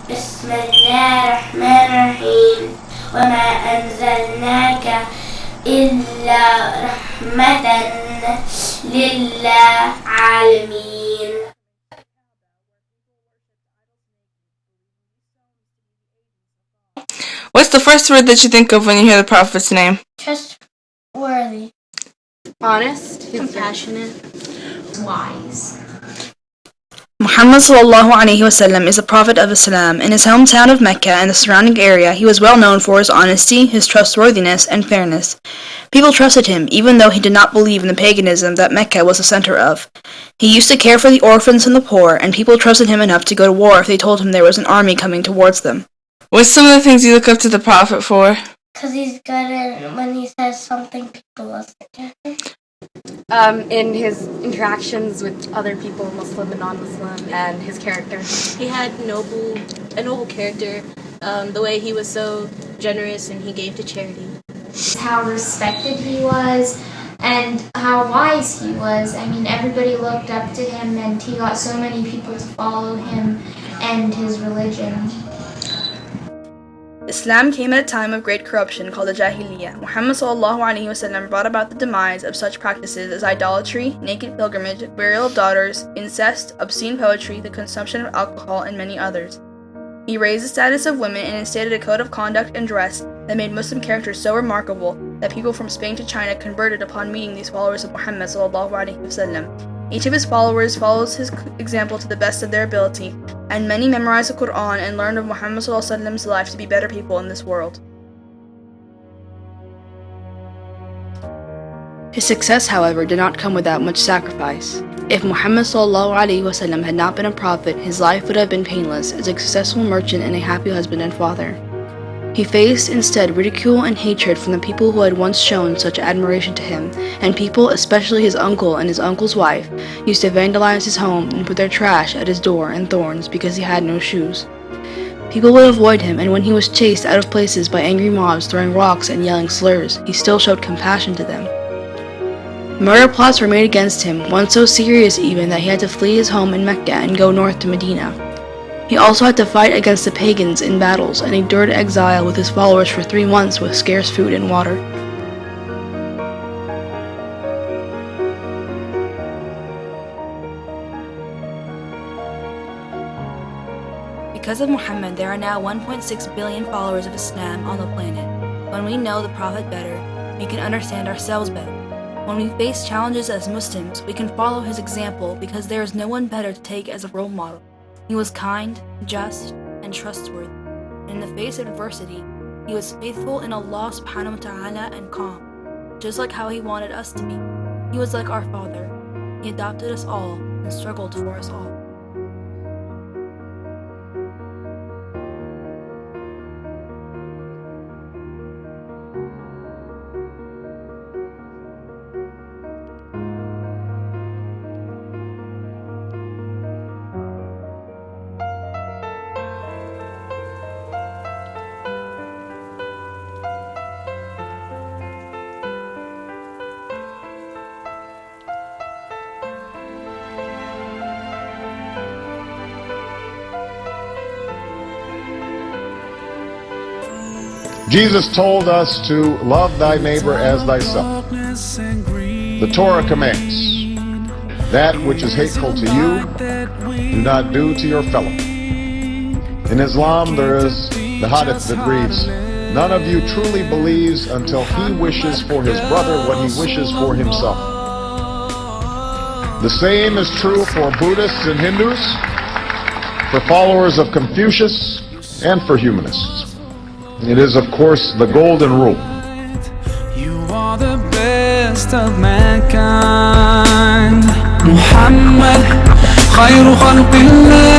بسم الله الرحمن الرحيم وما أنزلناك إلا رحمة للعالمين. What's the first word that you think of when you hear the Prophet's name? Trustworthy. Honest. Compassionate. Wise. Muhammad sallallahu alaihi wasallam is the Prophet of Islam. In his hometown of Mecca and the surrounding area, he was well known for his honesty, his trustworthiness, and fairness. People trusted him, even though he did not believe in the paganism that Mecca was the center of. He used to care for the orphans and the poor, and people trusted him enough to go to war if they told him there was an army coming towards them. What's some of the things you look up to the Prophet for? Because he's good and when he says something, people listen to him. In his interactions with other people, Muslim and non-Muslim, and his character. He had a noble character. The way he was so generous and he gave to charity. How respected he was and how wise he was. I mean, everybody looked up to him and he got so many people to follow him and his religion. Islam came at a time of great corruption called the Jahiliyyah. Muhammad sallallahu alaihi wasallam brought about the demise of such practices as idolatry, naked pilgrimage, burial of daughters, incest, obscene poetry, the consumption of alcohol, and many others. He raised the status of women and instated a code of conduct and dress that made Muslim characters so remarkable that people from Spain to China converted upon meeting these followers of Muhammad sallallahu alaihi wasallam. Each of his followers follows his example to the best of their ability, and many memorized the Quran and learned of Muhammad sallallahu alaihi wasallam's life to be better people in this world. His success, however, did not come without much sacrifice. If Muhammad sallallahu alaihi wasallam had not been a prophet, his life would have been painless as a successful merchant and a happy husband and father. He faced instead ridicule and hatred from the people who had once shown such admiration to him, and people, especially his uncle and his uncle's wife, used to vandalize his home and put their trash at his door and thorns because he had no shoes. People would avoid him, and when he was chased out of places by angry mobs throwing rocks and yelling slurs, he still showed compassion to them. Murder plots were made against him, one so serious even that he had to flee his home in Mecca and go north to Medina. He also had to fight against the pagans in battles and endured exile with his followers for 3 months with scarce food and water. Because of Muhammad, there are now 1.6 billion followers of Islam on the planet. When we know the Prophet better, we can understand ourselves better. When we face challenges as Muslims, we can follow his example because there is no one better to take as a role model. He was kind, just, and trustworthy. In the face of adversity, he was faithful in Allah subhanahu wa ta'ala and calm, just like how he wanted us to be. He was like our father. He adopted us all and struggled for us all. Jesus told us to love thy neighbor as thyself. The Torah commands, that which is hateful to you, do not do to your fellow. In Islam there is the hadith that reads, none of you truly believes until he wishes for his brother what he wishes for himself. The same is true for Buddhists and Hindus, for followers of Confucius, and for humanists. It is, of course, the golden rule. You are the best of mankind. Muhammad, khayru khalqillah.